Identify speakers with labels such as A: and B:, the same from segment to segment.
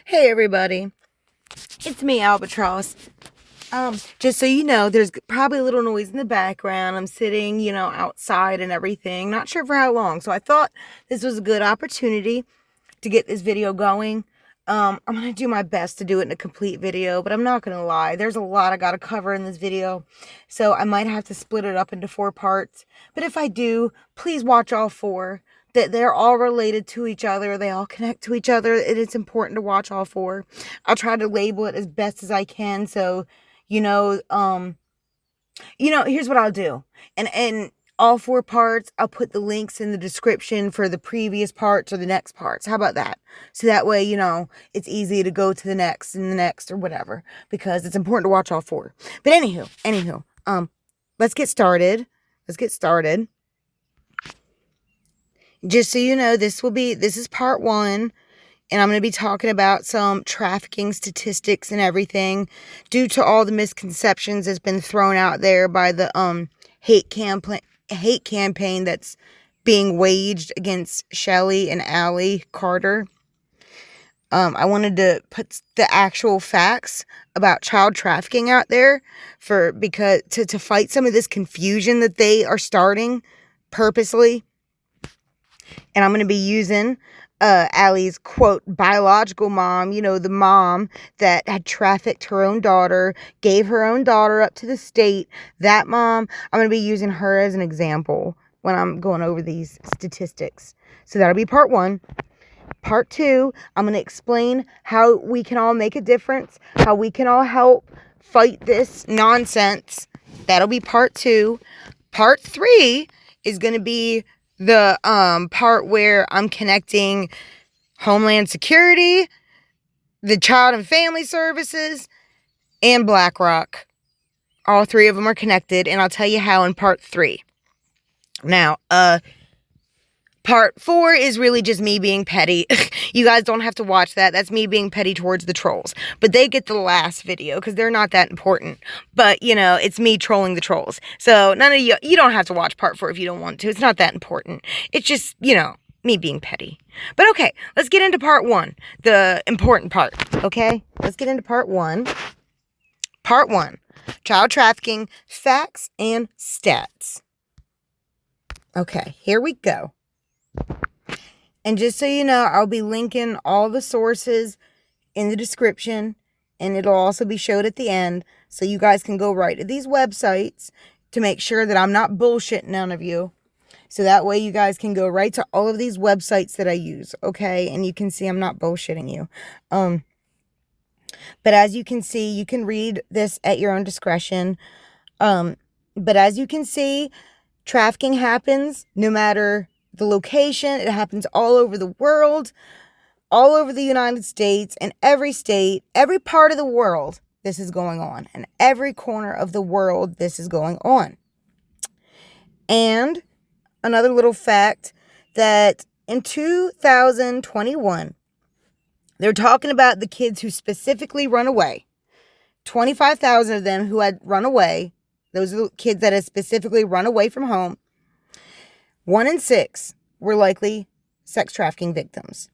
A: Hey everybody, it's me, Albatross. Just so you know, there's probably a little noise in the background. I'm sitting, outside and everything. Not sure for how long. So I thought this was a good opportunity to get this video going. I'm going to do my best to do it in a complete video, but I'm not going to lie. There's a lot I got to cover in this video. So I might have to split it up into 4 parts. But if I do, please watch all 4. That they're all related to each other. They all connect to each other. And it's important to watch all 4. I'll try to label it as best as I can. So, you know, um, here's what I'll do. And all 4 parts, I'll put the links in the description for the previous parts or the next parts. How about that? So that way, it's easy to go to the next and the next or whatever, because it's important to watch all 4. But anywho, let's get started. Just so you know, this is part 1. And I'm going to be talking about some trafficking statistics and everything due to all the misconceptions that's been thrown out there by the hate campaign that's being waged against Shelly and Allie Carter. I wanted to put the actual facts about child trafficking out there because to fight some of this confusion that they are starting purposely. And I'm going to be using Allie's, quote, biological mom, the mom that had trafficked her own daughter, gave her own daughter up to the state. That mom, I'm going to be using her as an example when I'm going over these statistics. So that'll be part 1. Part 2, I'm going to explain how we can all make a difference, how we can all help fight this nonsense. That'll be part 2. Part 3 is going to be the part where I'm connecting Homeland Security, the Child and Family Services, and BlackRock. All 3 of them are connected, and I'll tell you how in part 3. Now, part 4 is really just me being petty. You guys don't have to watch that. That's me being petty towards the trolls. But they get the last video because they're not that important. But, it's me trolling the trolls. So none of you don't have to watch part 4 if you don't want to. It's not that important. It's just, me being petty. But okay, let's get into part 1. The important part. Okay? Let's get into part 1. Part 1. Child trafficking, facts and stats. Okay, here we go. And just so you know, I'll be linking all the sources in the description, and it'll also be showed at the end, so you guys can go right to these websites to make sure that I'm not bullshitting none of you. So that way you guys can go right to all of these websites that I use, okay? And you can see I'm not bullshitting you. But as you can see, you can read this at your own discretion. But as you can see, trafficking happens no matter the location. It happens all over the world, all over the United States, and every state, every part of the world, this is going on. And every corner of the world, this is going on. And another little fact that in 2021, they're talking about the kids who specifically run away. 25,000 of them who had run away. Those are the kids that had specifically run away from home. 1 in 6 were likely sex trafficking victims.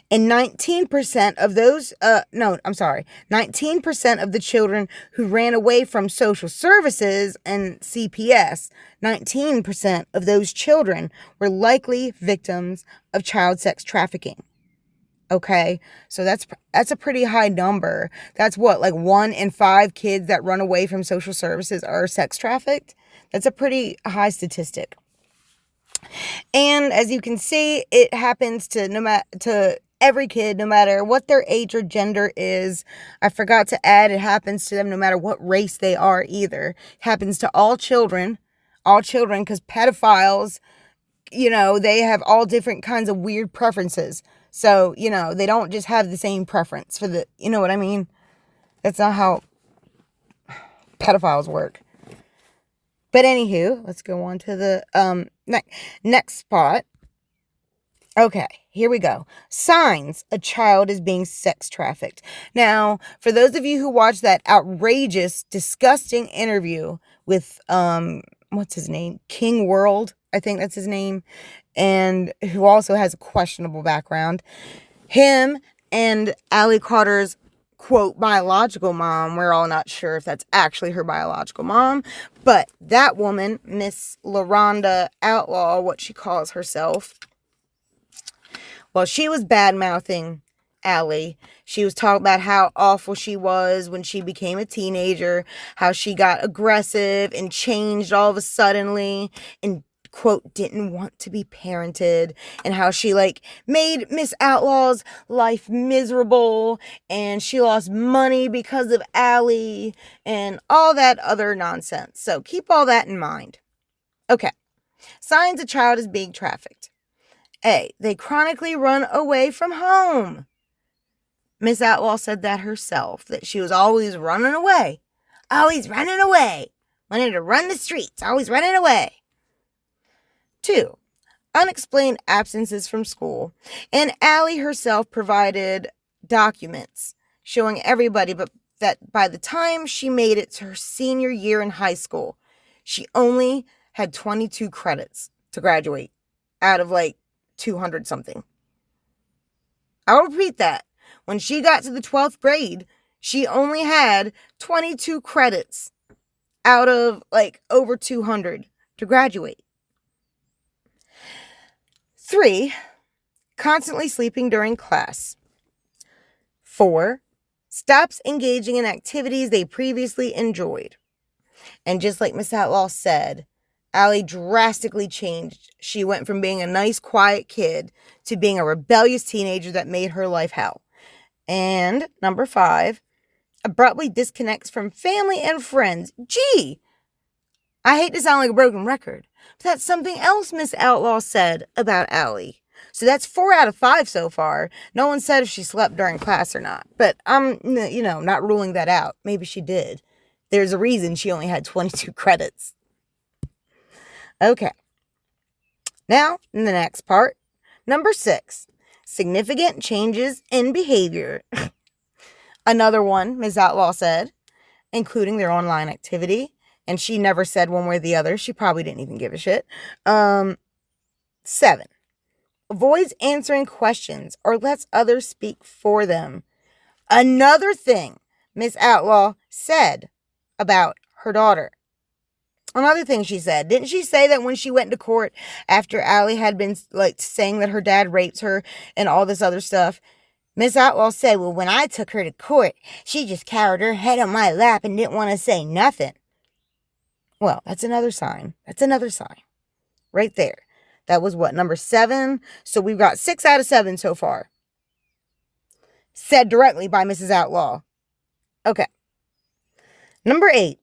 A: And 19% of those, 19% of the children who ran away from social services and CPS, 19% of those children were likely victims of child sex trafficking. Okay, so that's a pretty high number. That's what, like 1 in 5 kids that run away from social services are sex trafficked? That's a pretty high statistic. And as you can see, it happens to every kid, no matter what their age or gender is. I forgot to add, it happens to them no matter what race they are either. It happens to all children, because pedophiles, they have all different kinds of weird preferences. So, they don't just have the same preference for the, you know what I mean? That's not how pedophiles work. But anywho, let's go on to the next spot. Okay, here we go. Signs a child is being sex trafficked. Now, for those of you who watched that outrageous, disgusting interview with, what's his name? King World, I think that's his name. And who also has a questionable background. Him and Allie Carter's, quote, biological mom. We're all not sure if that's actually her biological mom, but that woman, Miss LaRonda Outlaw, what she calls herself, well, she was bad-mouthing Allie. She was talking about how awful she was when she became a teenager, how she got aggressive and changed all of a suddenly, and, quote, didn't want to be parented, and how she, like, made Miss Outlaw's life miserable, and she lost money because of Allie, and all that other nonsense. So keep all that in mind. Okay. Signs a child is being trafficked. A, they chronically run away from home. Miss Outlaw said that herself, that she was always running away. Always running away. Wanted to run the streets, always running away. 2, unexplained absences from school. And Allie herself provided documents showing everybody but that by the time she made it to her senior year in high school, she only had 22 credits to graduate out of like 200 something. I'll repeat that. When she got to the 12th grade, she only had 22 credits out of like over 200 to graduate. 3, constantly sleeping during class. 4, stops engaging in activities they previously enjoyed. And just like Miss Outlaw said, Allie drastically changed. She went from being a nice, quiet kid to being a rebellious teenager that made her life hell. And number 5, abruptly disconnects from family and friends. Gee, I hate to sound like a broken record, but that's something else Miss Outlaw said about Allie. So that's 4 out of 5 so far. No one said if she slept during class or not, but I'm, not ruling that out. Maybe she did. There's a reason she only had 22 credits. Okay. Now, in the next part, number 6, significant changes in behavior. Another one, Ms. Outlaw said, including their online activity. And she never said one way or the other. She probably didn't even give a shit. 7, avoids answering questions or lets others speak for them. Another thing Ms. Outlaw said about her daughter. Another thing she said, didn't she say that when she went to court after Allie had been like saying that her dad raped her and all this other stuff, Miss Outlaw said, well, when I took her to court, she just cowered her head on my lap and didn't want to say nothing. Well, that's another sign. That's another sign. Right there. That was what, number 7? So we've got 6 out of 7 so far. Said directly by Mrs. Outlaw. Okay. Number 8.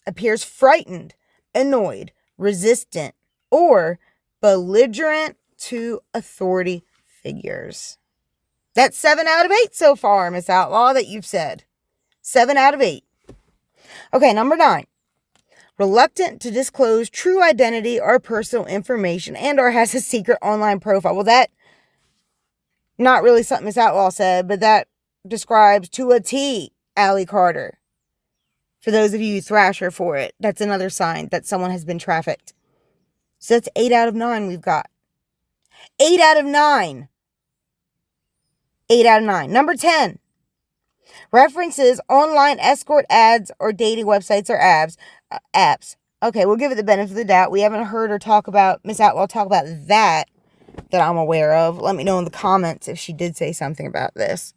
A: Appears frightened, annoyed, resistant, or belligerent to authority figures. That's 7 out of 8 so far, Miss Outlaw, that you've said. 7 out of 8. Okay, number 9. Reluctant to disclose true identity or personal information and or has a secret online profile. Well, that, not really something Miss Outlaw said, but that describes to a T Allie Carter. For those of you who thrash her for it, that's another sign that someone has been trafficked. So that's 8 out of 9 we've got. 8 out of 9. 8 out of 9. Number 10. References online escort ads or dating websites or apps. Okay, we'll give it the benefit of the doubt. We haven't heard her talk about, Miss Outlaw talk about that I'm aware of. Let me know in the comments if she did say something about this.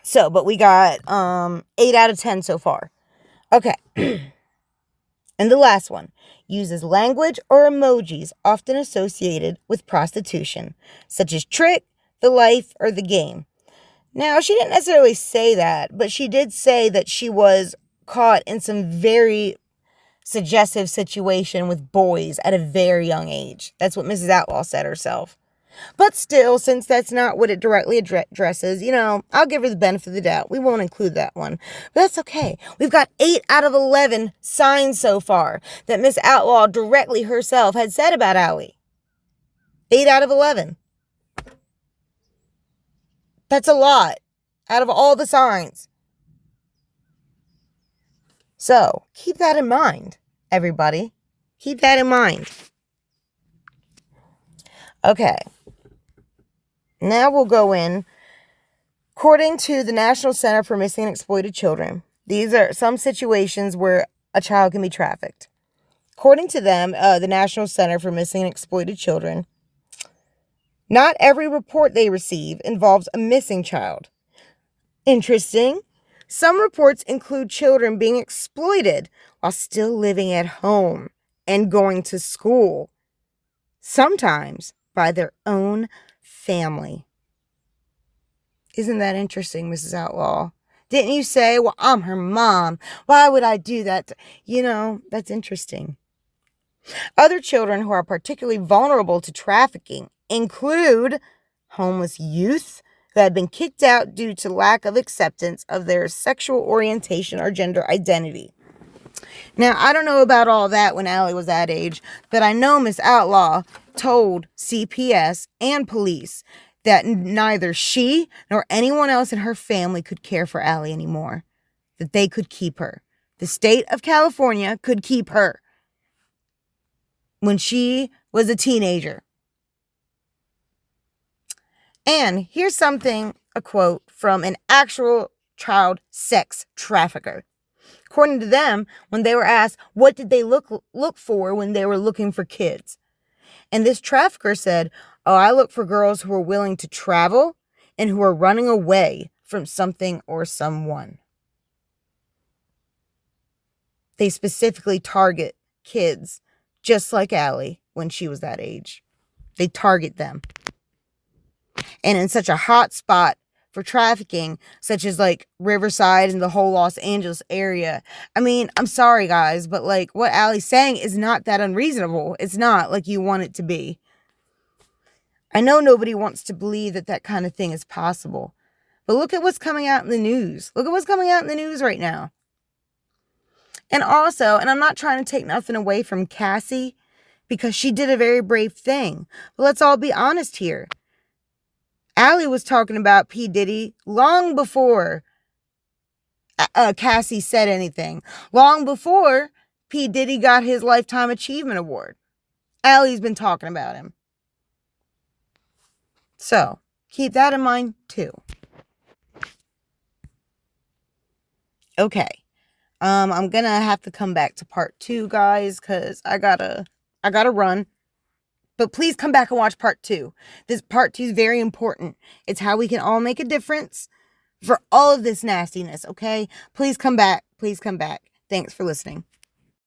A: So, but we got 8 out of 10 so far. Okay. And the last one. Uses language or emojis often associated with prostitution, such as trick, the life, or the game. Now, she didn't necessarily say that, but she did say that she was caught in some very suggestive situation with boys at a very young age. That's what Mrs. Outlaw said herself. But still, since that's not what it directly addresses, I'll give her the benefit of the doubt. We won't include that one. But that's okay. We've got 8 out of 11 signs so far that Miss Outlaw directly herself had said about Allie. 8 out of 11. That's a lot out of all the signs. So, keep that in mind, everybody. Keep that in mind. Okay. Now we'll go in According to the National Center for Missing and Exploited Children, these are some situations where a child can be trafficked. According to them, the National Center for Missing and Exploited Children, not every report they receive involves a missing child. Interesting. Some reports include children being exploited while still living at home and going to school, sometimes by their own family. Isn't that interesting, Mrs. Outlaw? Didn't you say, well, I'm her mom. Why would I do that? That's interesting. Other children who are particularly vulnerable to trafficking include homeless youth who have been kicked out due to lack of acceptance of their sexual orientation or gender identity. Now, I don't know about all that when Allie was that age, but I know Miss Outlaw told CPS and police that neither she nor anyone else in her family could care for Allie anymore, that they could keep her. The state of California could keep her when she was a teenager. And here's a quote from an actual child sex trafficker. According to them, when they were asked, what did they look for when they were looking for kids? And this trafficker said, oh, I look for girls who are willing to travel and who are running away from something or someone. They specifically target kids just like Allie when she was that age. They target them. And in such a hot spot for trafficking, such as like Riverside and the whole Los Angeles area. I mean, I'm sorry guys, but like what Allie's saying is not that unreasonable. It's not like you want it to be. I know nobody wants to believe that that kind of thing is possible. But look at what's coming out in the news. Look at what's coming out in the news right now. And also, and I'm not trying to take nothing away from Cassie because she did a very brave thing. But let's all be honest here. Allie was talking about P. Diddy long before Cassie said anything. Long before P. Diddy got his Lifetime Achievement Award. Allie's been talking about him. So, keep that in mind too. Okay. I'm gonna have to come back to part 2, guys, because I gotta run. But please come back and watch part 2. This part 2 is very important. It's how we can all make a difference for all of this nastiness, okay? Please come back. Please come back. Thanks for listening.